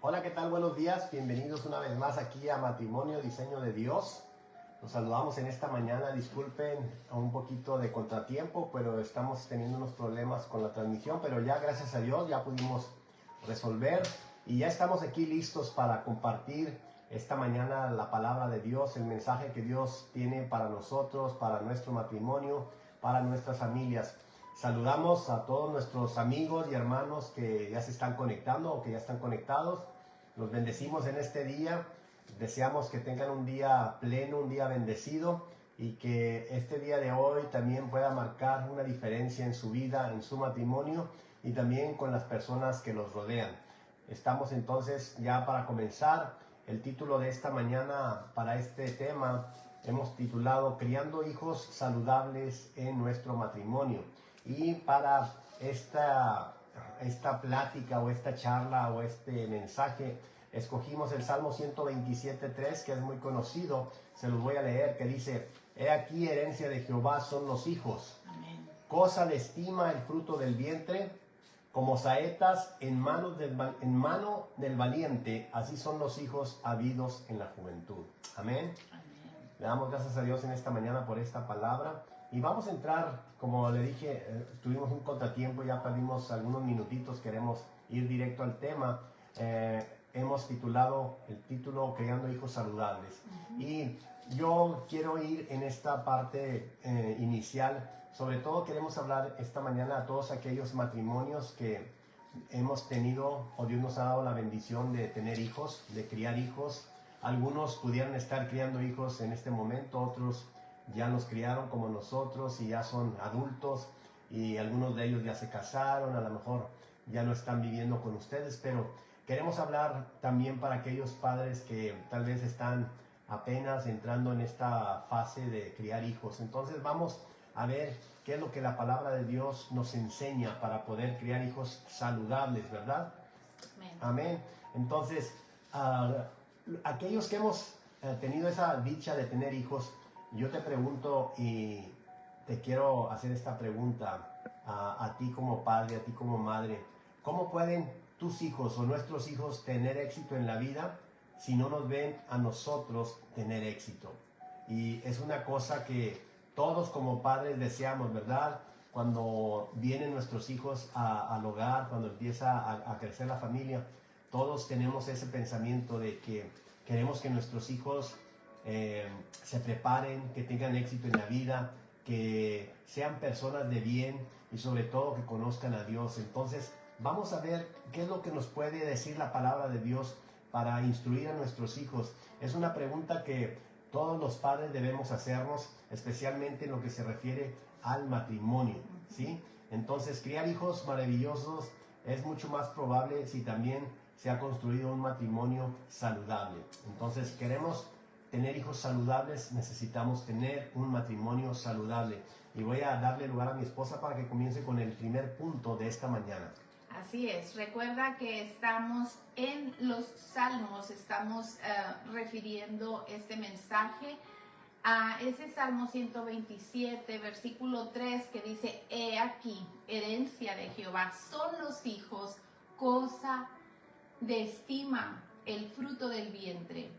Hola, ¿qué tal? Buenos días. Bienvenidos una vez más aquí a Matrimonio Diseño de Dios. Los saludamos en esta mañana. Disculpen un poquito de contratiempo, pero estamos teniendo unos problemas con la transmisión, pero ya gracias a Dios ya pudimos resolver y ya estamos aquí listos para compartir esta mañana la palabra de Dios, el mensaje que Dios tiene para nosotros, para nuestro matrimonio, para nuestras familias. Saludamos a todos nuestros amigos y hermanos que ya se están conectando o que ya están conectados. Los bendecimos en este día. Deseamos que tengan un día pleno, un día bendecido y que este día de hoy también pueda marcar una diferencia en su vida, en su matrimonio y también con las personas que los rodean. Estamos entonces ya para comenzar. El título de esta mañana para este tema hemos titulado Criando hijos saludables en nuestro matrimonio. Y para esta plática o esta charla o este mensaje escogimos el Salmo 127.3, que es muy conocido. Se los voy a leer, que dice: He aquí, herencia de Jehová son los hijos. Amén. Cosa de estima el fruto del vientre, como saetas en mano del valiente, así son los hijos habidos en la juventud. Amén. Amén. Le damos gracias a Dios en esta mañana por esta palabra. Y vamos a entrar, como le dije, tuvimos un contratiempo, ya perdimos algunos minutitos, queremos ir directo al tema. Hemos titulado el título Criando hijos saludables. Y yo quiero ir en esta parte inicial. Sobre todo queremos hablar esta mañana a todos aquellos matrimonios que hemos tenido, o Dios nos ha dado la bendición de tener hijos, de criar hijos. Algunos pudieran estar criando hijos en este momento, otros ya los criaron como nosotros y ya son adultos, y algunos de ellos ya se casaron, a lo mejor ya no están viviendo con ustedes, pero queremos hablar también para aquellos padres que tal vez están apenas entrando en esta fase de criar hijos. Entonces vamos a ver qué es lo que la palabra de Dios nos enseña para poder criar hijos saludables, ¿verdad? Amén. Amén. Entonces, aquellos que hemos tenido esa dicha de tener hijos, yo te pregunto y te quiero hacer esta pregunta a ti como padre, a ti como madre. ¿Cómo pueden tus hijos o nuestros hijos tener éxito en la vida si no nos ven a nosotros tener éxito? Y es una cosa que todos como padres deseamos, ¿verdad? Cuando vienen nuestros hijos al hogar, cuando empieza a crecer la familia, todos tenemos ese pensamiento de que queremos que nuestros hijos se preparen, que tengan éxito en la vida, que sean personas de bien y sobre todo que conozcan a Dios. Entonces vamos a ver qué es lo que nos puede decir la palabra de Dios para instruir a nuestros hijos. Es una pregunta que todos los padres debemos hacernos, especialmente en lo que se refiere al matrimonio, ¿sí? Entonces, criar hijos maravillosos es mucho más probable si también se ha construido un matrimonio saludable. Entonces, queremos tener hijos saludables, necesitamos tener un matrimonio saludable. Y voy a darle lugar a mi esposa para que comience con el primer punto de esta mañana. Así es, recuerda que estamos en los Salmos, estamos refiriendo este mensaje a ese Salmo 127, versículo 3, que dice: He aquí, herencia de Jehová son los hijos, cosa de estima el fruto del vientre.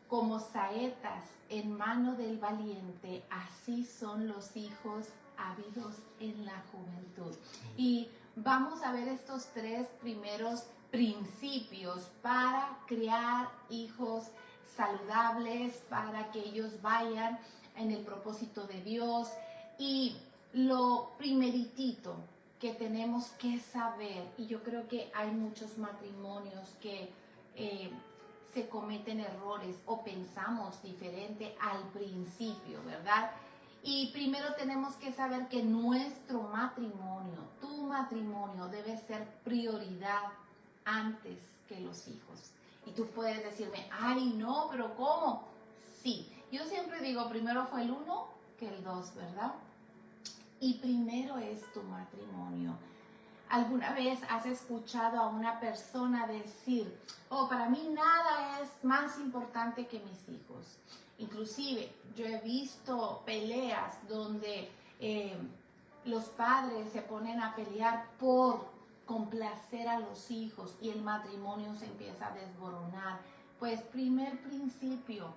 Como saetas en mano del valiente, así son los hijos habidos en la juventud. Y vamos a ver estos tres primeros principios para criar hijos saludables, para que ellos vayan en el propósito de Dios. Y lo primeritito que tenemos que saber, y yo creo que hay muchos matrimonios que se cometen errores o pensamos diferente al principio, ¿verdad? Y primero tenemos que saber que nuestro matrimonio, tu matrimonio, debe ser prioridad antes que los hijos. Y tú puedes decirme: ay, no, pero ¿cómo? Sí, yo siempre digo, primero fue el 1 que el 2, ¿verdad? Y primero es tu matrimonio. ¿Alguna vez has escuchado a una persona decir: oh, para mí nada es más importante que mis hijos? Inclusive yo he visto peleas donde los padres se ponen a pelear por complacer a los hijos y el matrimonio se empieza a desboronar. Pues primer principio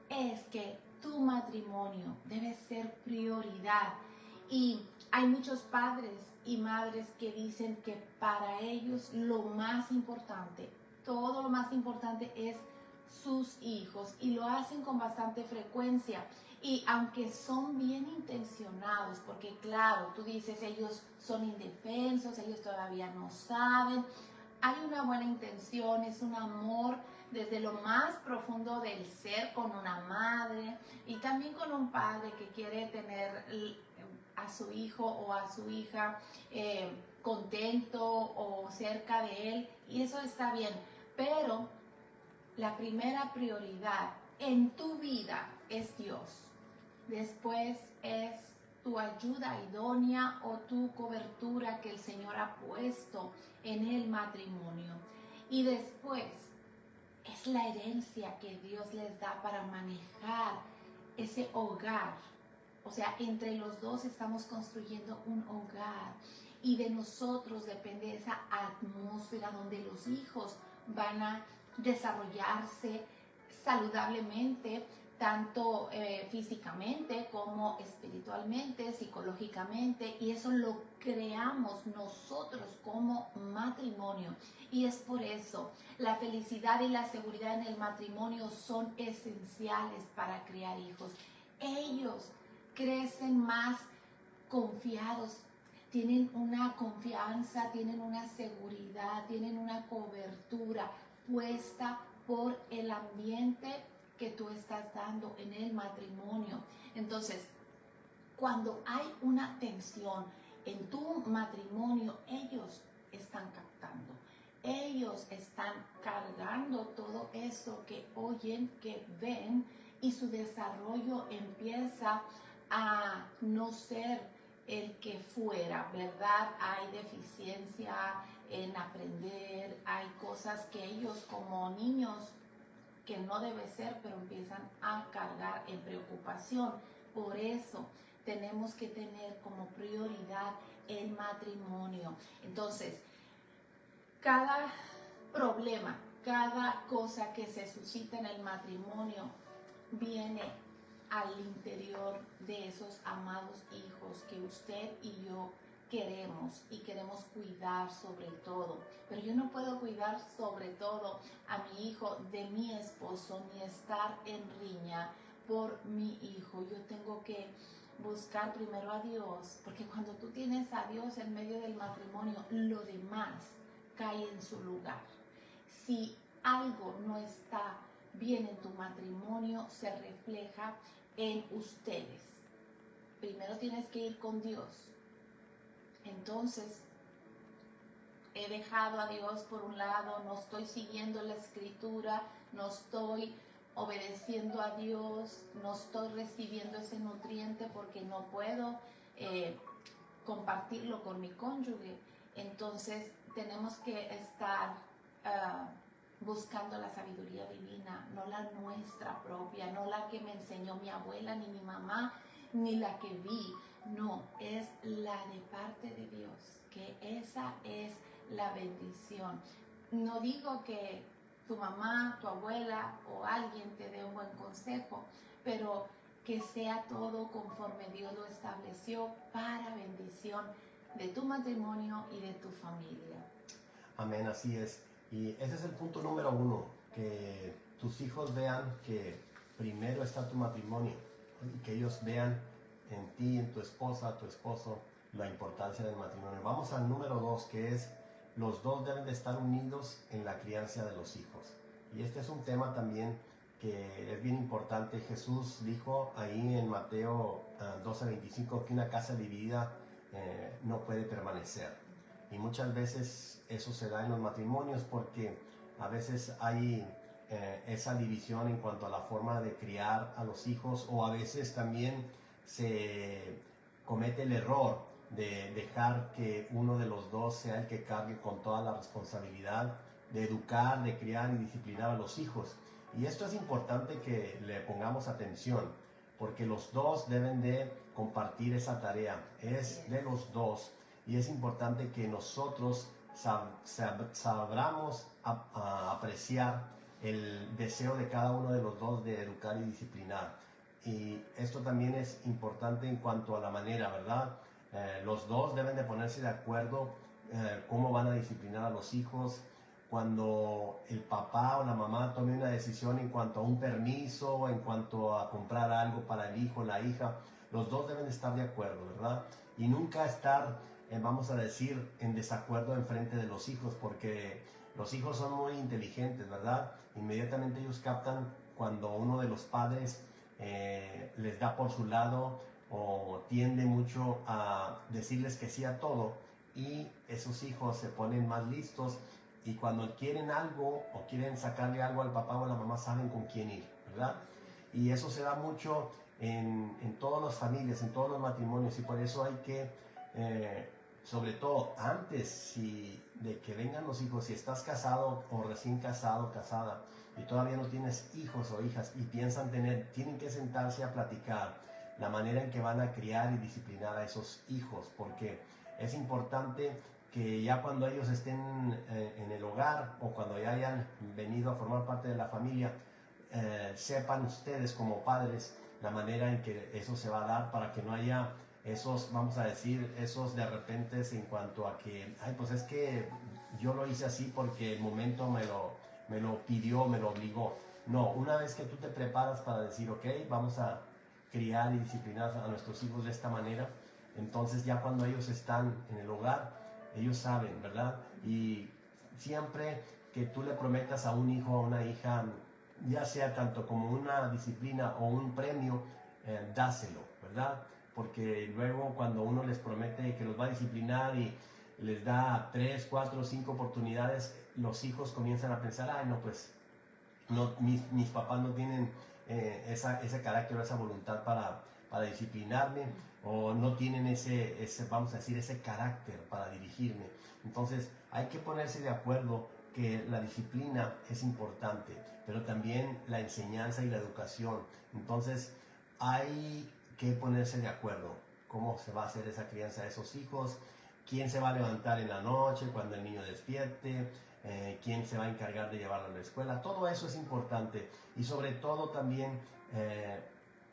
es que tu matrimonio debe ser prioridad. Y hay muchos padres y madres que dicen que para ellos lo más importante, todo lo más importante es sus hijos, y lo hacen con bastante frecuencia. Y aunque son bien intencionados, porque claro, tú dices, ellos son indefensos, ellos todavía no saben, hay una buena intención, es un amor desde lo más profundo del ser con una madre y también con un padre que quiere tener a su hijo o a su hija contento o cerca de él, y eso está bien, pero la primera prioridad en tu vida es Dios. Después es tu ayuda idónea o tu cobertura que el Señor ha puesto en el matrimonio. Y después es la herencia que Dios les da para manejar ese hogar. O sea, entre los dos estamos construyendo un hogar, y de nosotros depende esa atmósfera donde los hijos van a desarrollarse saludablemente, tanto físicamente como espiritualmente, psicológicamente, y eso lo creamos nosotros como matrimonio. Y es por eso la felicidad y la seguridad en el matrimonio son esenciales para criar hijos. Ellos crecen más confiados, tienen una confianza, tienen una seguridad, tienen una cobertura puesta por el ambiente que tú estás dando en el matrimonio. Entonces, cuando hay una tensión en tu matrimonio, ellos están captando, ellos están cargando todo eso que oyen, que ven, y su desarrollo empieza a no ser el que fuera, ¿verdad? Hay deficiencia en aprender, hay cosas que ellos como niños que no debe ser, pero empiezan a cargar en preocupación. Por eso tenemos que tener como prioridad el matrimonio. Entonces, cada problema, cada cosa que se suscita en el matrimonio viene al interior de esos amados hijos que usted y yo queremos, y queremos cuidar sobre todo. Pero yo no puedo cuidar sobre todo a mi hijo de mi esposo, ni estar en riña por mi hijo. Yo tengo que buscar primero a Dios, porque cuando tú tienes a Dios en medio del matrimonio, lo demás cae en su lugar. Si algo no está bien en tu matrimonio, se refleja en ustedes. Primero tienes que ir con Dios. Entonces, he dejado a Dios por un lado, no estoy siguiendo la escritura, no estoy obedeciendo a Dios, no estoy recibiendo ese nutriente porque no puedo compartirlo con mi cónyuge. Entonces, tenemos que estar buscando la sabiduría divina, no la nuestra propia, no la que me enseñó mi abuela, ni mi mamá, ni la que vi. No, es la de parte de Dios, que esa es la bendición. No digo que tu mamá, tu abuela o alguien te dé un buen consejo, pero que sea todo conforme Dios lo estableció para bendición de tu matrimonio y de tu familia. Amén, así es. Y ese es el punto número uno, que tus hijos vean que primero está tu matrimonio, y que ellos vean en ti, en tu esposa, tu esposo, la importancia del matrimonio. Vamos al número dos, que es los dos deben de estar unidos en la crianza de los hijos. Y este es un tema también que es bien importante. Jesús dijo ahí en Mateo 12:25 que una casa dividida no puede permanecer. Y muchas veces eso se da en los matrimonios porque a veces hay esa división en cuanto a la forma de criar a los hijos, o a veces también se comete el error de dejar que uno de los dos sea el que cargue con toda la responsabilidad de educar, de criar y disciplinar a los hijos. Y esto es importante que le pongamos atención, porque los dos deben de compartir esa tarea, es de los dos, y es importante que nosotros sabramos apreciar el deseo de cada uno de los dos de educar y disciplinar. Y esto también es importante en cuanto a la manera, ¿verdad? Los dos deben de ponerse de acuerdo cómo van a disciplinar a los hijos. Cuando el papá o la mamá tome una decisión en cuanto a un permiso, en cuanto a comprar algo para el hijo o la hija, los dos deben de estar de acuerdo, ¿verdad? Y nunca estar, vamos a decir, en desacuerdo en frente de los hijos, porque los hijos son muy inteligentes, ¿verdad? Inmediatamente ellos captan cuando uno de los padres les da por su lado o tiende mucho a decirles que sí a todo, y esos hijos se ponen más listos y cuando quieren algo o quieren sacarle algo al papá o a la mamá saben con quién ir, ¿verdad? Y eso se da mucho en todas las familias, en todos los matrimonios, y por eso hay que, sobre todo antes de que vengan los hijos, si estás casado o recién casado, casada, y todavía no tienes hijos o hijas y piensan tienen que sentarse a platicar la manera en que van a criar y disciplinar a esos hijos, porque es importante que ya cuando ellos estén en el hogar o cuando ya hayan venido a formar parte de la familia, sepan ustedes como padres la manera en que eso se va a dar, para que no haya esos, vamos a decir, esos de repente en cuanto a que, ay, pues es que yo lo hice así porque el momento me lo pidió, me lo obligó. No, una vez que tú te preparas para decir, ok, vamos a criar y disciplinar a nuestros hijos de esta manera, entonces ya cuando ellos están en el hogar, ellos saben, ¿verdad? Y siempre que tú le prometas a un hijo o a una hija, ya sea tanto como una disciplina o un premio, dáselo, ¿verdad? Porque luego cuando uno les promete que los va a disciplinar y les da 3, 4, 5 oportunidades, los hijos comienzan a pensar, ay, no, pues no, mis papás no tienen ese carácter o esa voluntad para disciplinarme, o no tienen ese, vamos a decir, ese carácter para dirigirme. Entonces hay que ponerse de acuerdo que la disciplina es importante, pero también la enseñanza y la educación. Entonces hay que ponerse de acuerdo cómo se va a hacer esa crianza de esos hijos, quién se va a levantar en la noche cuando el niño despierte, quién se va a encargar de llevarlo a la escuela. Todo eso es importante, y sobre todo también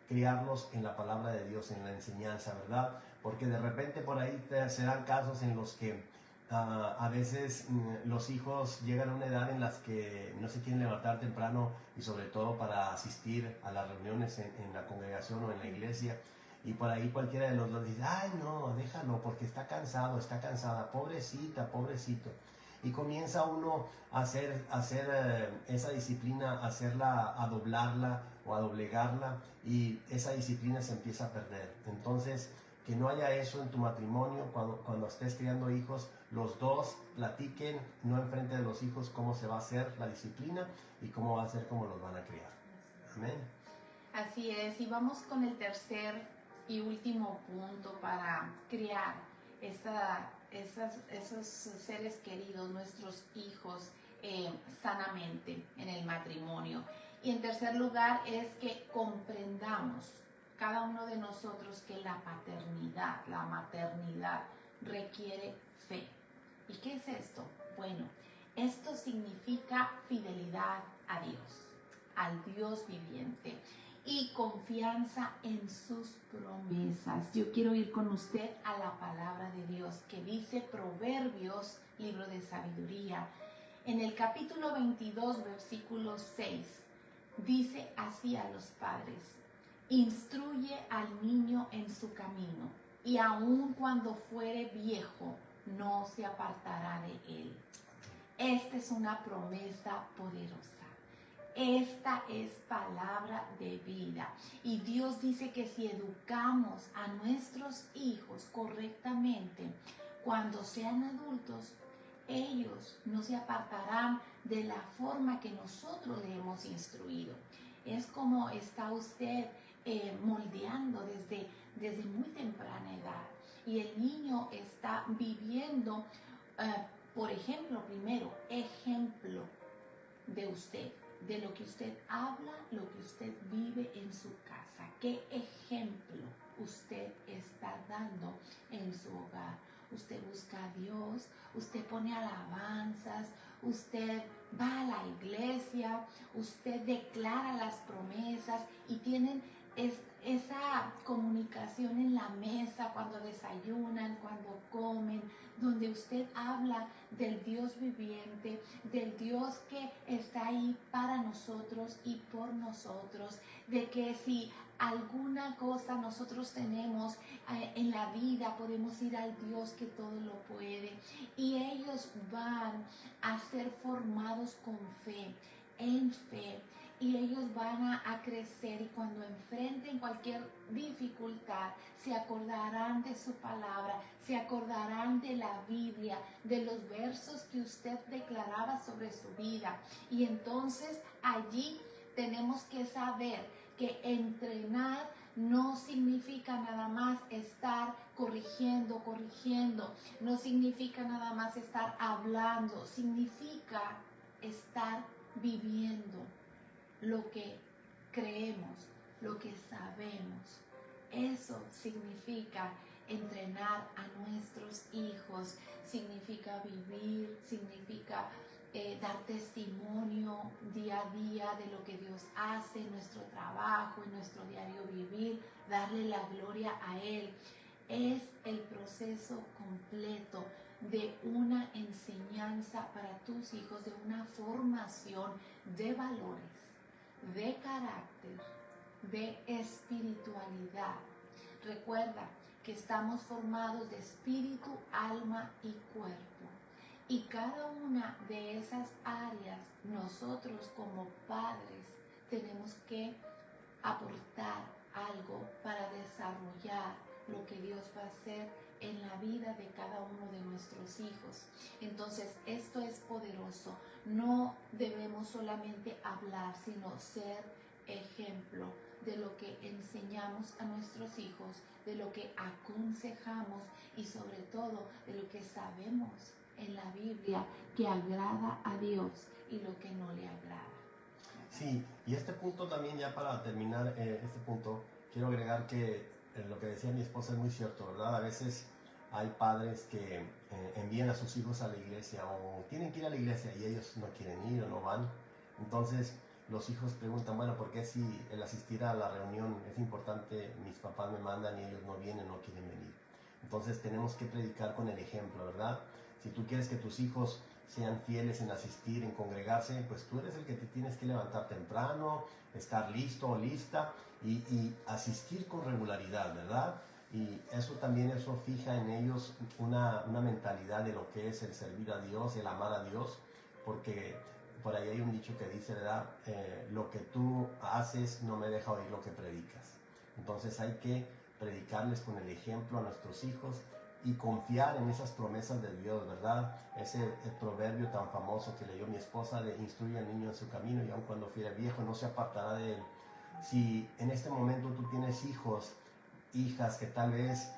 criarlos en la palabra de Dios, en la enseñanza, ¿verdad? Porque de repente por ahí se dan casos en los que a veces los hijos llegan a una edad en las que no se quieren levantar temprano, y sobre todo para asistir a las reuniones en la congregación o en la iglesia, y por ahí cualquiera de los dos dice, ay no, déjalo porque está cansado, está cansada, pobrecita, pobrecito. Y comienza uno a hacer esa disciplina, a doblarla o a doblegarla, y esa disciplina se empieza a perder. Entonces, que no haya eso en tu matrimonio. Cuando estés criando hijos, los dos platiquen, no enfrente de los hijos, cómo se va a hacer la disciplina y cómo va a ser, cómo los van a criar. Amén. Así es, y vamos con el tercer y último punto para criar esos seres queridos, nuestros hijos, sanamente en el matrimonio. Y en tercer lugar es que comprendamos cada uno de nosotros que la paternidad, la maternidad requiere fe. ¿Y qué es esto? Bueno, esto significa fidelidad a Dios, al Dios viviente, y confianza en sus promesas. Yo quiero ir con usted a la palabra de Dios que dice Proverbios, libro de sabiduría, en el capítulo 22, versículo 6, dice así a los padres: instruye al niño en su camino, y aun cuando fuere viejo, no se apartará de él. Esta es una promesa poderosa. Esta es palabra de vida. Y Dios dice que si educamos a nuestros hijos correctamente, cuando sean adultos, ellos no se apartarán de la forma que nosotros le hemos instruido. Es como está usted moldeando desde muy temprana edad. Y el niño está viviendo, por ejemplo, primero, ejemplo de usted, de lo que usted habla, lo que usted vive en su casa. ¿Qué ejemplo usted está dando en su hogar? usted busca a Dios, usted pone alabanzas, usted va a la iglesia, usted declara las promesas y tienen esa comunicación en la mesa cuando desayunan, cuando comen, donde usted habla del Dios viviente, del Dios que está ahí para nosotros y por nosotros, de que si alguna cosa nosotros tenemos en la vida, podemos ir al Dios que todo lo puede, y ellos van a ser formados con fe, en fe, y ellos van a crecer, y cuando enfrenten cualquier dificultad se acordarán de su palabra, se acordarán de la Biblia, de los versos que usted declaraba sobre su vida. Y entonces allí tenemos que saber que entrenar no significa nada más estar corrigiendo, no significa nada más estar hablando, significa estar viviendo lo que creemos, lo que sabemos. Eso significa entrenar a nuestros hijos, significa vivir, significa dar testimonio día a día de lo que Dios hace en nuestro trabajo, en nuestro diario vivir, darle la gloria a Él. Es el proceso completo de una enseñanza para tus hijos, de una formación de valores, de carácter, de espiritualidad. Recuerda que estamos formados de espíritu, alma y cuerpo. Y cada una de esas áreas, nosotros como padres tenemos que aportar algo para desarrollar lo que Dios va a hacer en la vida de cada uno de nuestros hijos. Entonces, esto es poderoso. No debemos solamente hablar, sino ser ejemplo de lo que enseñamos a nuestros hijos, de lo que aconsejamos y sobre todo de lo que sabemos en la Biblia que agrada a Dios y lo que no le agrada. Sí, y este punto también, ya para terminar este punto, quiero agregar que lo que decía mi esposa es muy cierto, ¿verdad? A veces hay padres que envían a sus hijos a la iglesia o tienen que ir a la iglesia y ellos no quieren ir o no van. Entonces los hijos preguntan, bueno, ¿por qué si el asistir a la reunión es importante, mis papás me mandan y ellos no vienen, no quieren venir? Entonces tenemos que predicar con el ejemplo, ¿verdad? Si tú quieres que tus hijos sean fieles en asistir, en congregarse, pues tú eres el que te tienes que levantar temprano, estar listo o lista y asistir con regularidad, ¿verdad? Y eso también, eso fija en ellos una mentalidad de lo que es el servir a Dios, el amar a Dios, porque por ahí hay un dicho que dice, ¿verdad? Lo que tú haces no me deja oír lo que predicas. Entonces hay que predicarles con el ejemplo a nuestros hijos y confiar en esas promesas de Dios, ¿verdad? Ese proverbio tan famoso que leyó mi esposa de instruye al niño en su camino y aun cuando fuere viejo no se apartará de él. Si en este momento tú tienes hijos, hijas que tal vez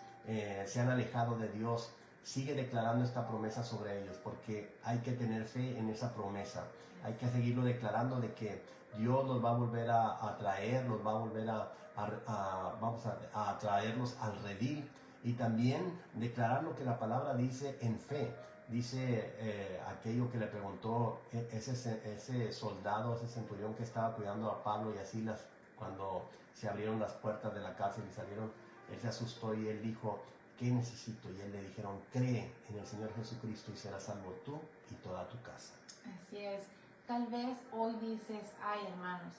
se han alejado de Dios, sigue declarando esta promesa sobre ellos, porque hay que tener fe en esa promesa. Hay que seguirlo declarando de que Dios los va a volver a traer, los va a volver a traerlos al redil, y también declarar lo que la palabra dice en fe. Dice aquello que le preguntó ese soldado, ese centurión que estaba cuidando a Pablo y a Silas cuando se abrieron las puertas de la cárcel y salieron. Él se asustó y él dijo, ¿qué necesito? Y él le dijeron, cree en el Señor Jesucristo y serás salvo tú y toda tu casa. Así es. Tal vez hoy dices, ay hermanos,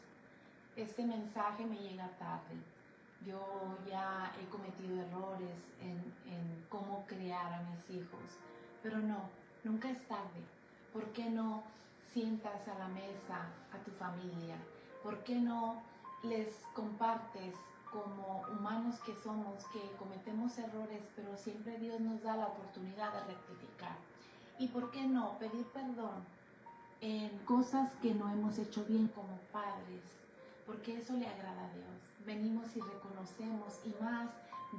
este mensaje me llega tarde. Yo ya he cometido errores en cómo criar a mis hijos. Pero no, nunca es tarde. ¿Por qué no sientas a la mesa a tu familia? ¿Por qué no les compartes como humanos que somos, que cometemos errores, pero siempre Dios nos da la oportunidad de rectificar? ¿Y por qué no pedir perdón en cosas que no hemos hecho bien como padres? Porque eso le agrada a Dios. Venimos y reconocemos, y más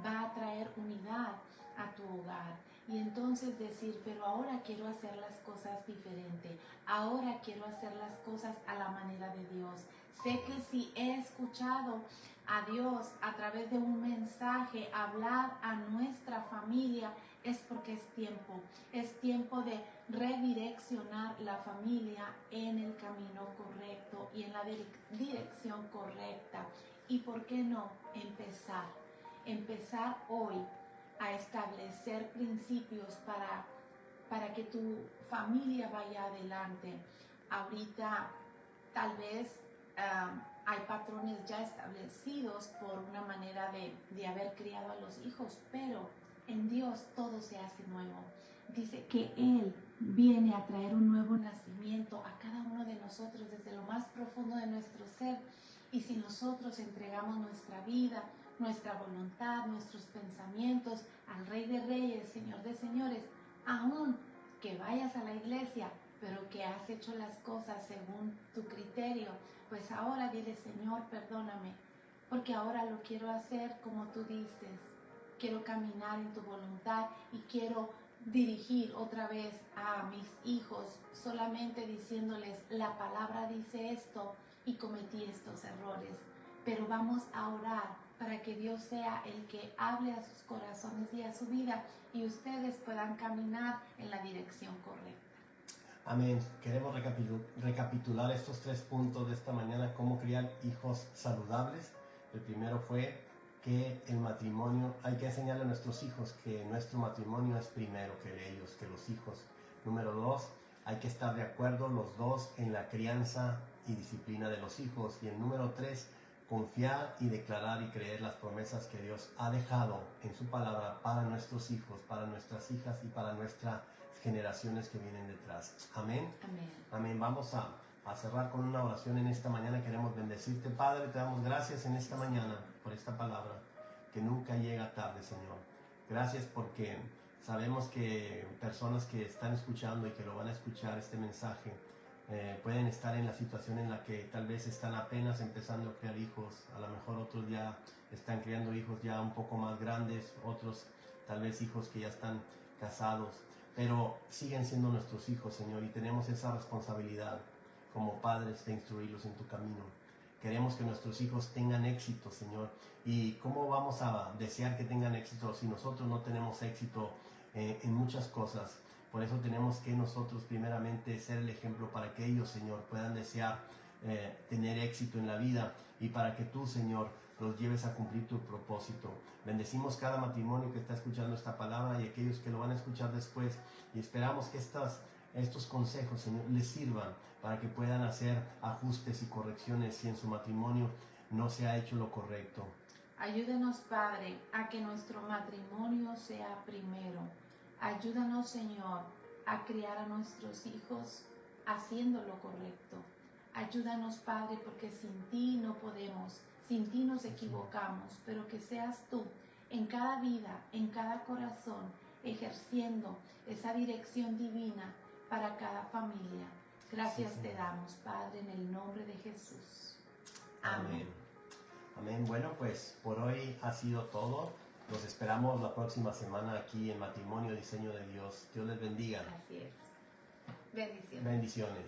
va a traer unidad a tu hogar. Y entonces decir, pero ahora quiero hacer las cosas diferente, ahora quiero hacer las cosas a la manera de Dios. Sé que si he escuchado a Dios a través de un mensaje hablar a nuestra familia, es porque es tiempo de redireccionar la familia en el camino correcto y en la dirección correcta. Y por qué no empezar hoy a establecer principios para que tu familia vaya adelante. Ahorita tal vez hay patrones ya establecidos por una manera de haber criado a los hijos, pero en Dios todo se hace nuevo. Dice que Él viene a traer un nuevo nacimiento a cada uno de nosotros desde lo más profundo de nuestro ser. Y si nosotros entregamos nuestra vida, nuestra voluntad, nuestros pensamientos al Rey de Reyes, Señor de Señores, aún que vayas a la iglesia, pero que has hecho las cosas según tu criterio, pues ahora dile, Señor, perdóname, porque ahora lo quiero hacer como tú dices. Quiero caminar en tu voluntad y quiero dirigir otra vez a mis hijos solamente diciéndoles, la palabra dice esto y cometí estos errores. Pero vamos a orar para que Dios sea el que hable a sus corazones y a su vida y ustedes puedan caminar en la dirección correcta. Amén. Queremos recapitular estos 3 puntos de esta mañana, cómo criar hijos saludables. El primero fue que el matrimonio, hay que enseñarle a nuestros hijos que nuestro matrimonio es primero que ellos, que los hijos. Número 2, hay que estar de acuerdo los dos en la crianza y disciplina de los hijos. Y el número 3, confiar y declarar y creer las promesas que Dios ha dejado en su palabra para nuestros hijos, para nuestras hijas y para nuestras generaciones que vienen detrás. Amén. Amén. Amén. Vamos a cerrar con una oración en esta mañana. Queremos bendecirte, Padre. Te damos gracias en esta mañana por esta palabra que nunca llega tarde, Señor. Gracias porque sabemos que personas que están escuchando y que lo van a escuchar este mensaje pueden estar en la situación en la que tal vez están apenas empezando a criar hijos. A lo mejor otros ya están criando hijos ya un poco más grandes, otros tal vez hijos que ya están casados, pero siguen siendo nuestros hijos, Señor, y tenemos esa responsabilidad como padres de instruirlos en tu camino. Queremos que nuestros hijos tengan éxito, Señor. ¿Y cómo vamos a desear que tengan éxito si nosotros no tenemos éxito en muchas cosas? Por eso tenemos que nosotros primeramente ser el ejemplo para que ellos, Señor, puedan desear tener éxito en la vida y para que tú, Señor, los lleves a cumplir tu propósito. Bendecimos cada matrimonio que está escuchando esta palabra y aquellos que lo van a escuchar después, y esperamos que estos consejos, Señor, les sirvan para que puedan hacer ajustes y correcciones si en su matrimonio no se ha hecho lo correcto. Ayúdanos, Padre, a que nuestro matrimonio sea primero. Ayúdanos, Señor, a criar a nuestros hijos haciendo lo correcto. Ayúdanos, Padre, porque sin ti no podemos, sin ti nos equivocamos, pero que seas tú en cada vida, en cada corazón, ejerciendo esa dirección divina para cada familia. Gracias te damos, Padre, en el nombre de Jesús. Amén. Amén. Bueno, pues por hoy ha sido todo. Los esperamos la próxima semana aquí en Matrimonio Diseño de Dios. Dios les bendiga. Así es. Bendiciones. Bendiciones.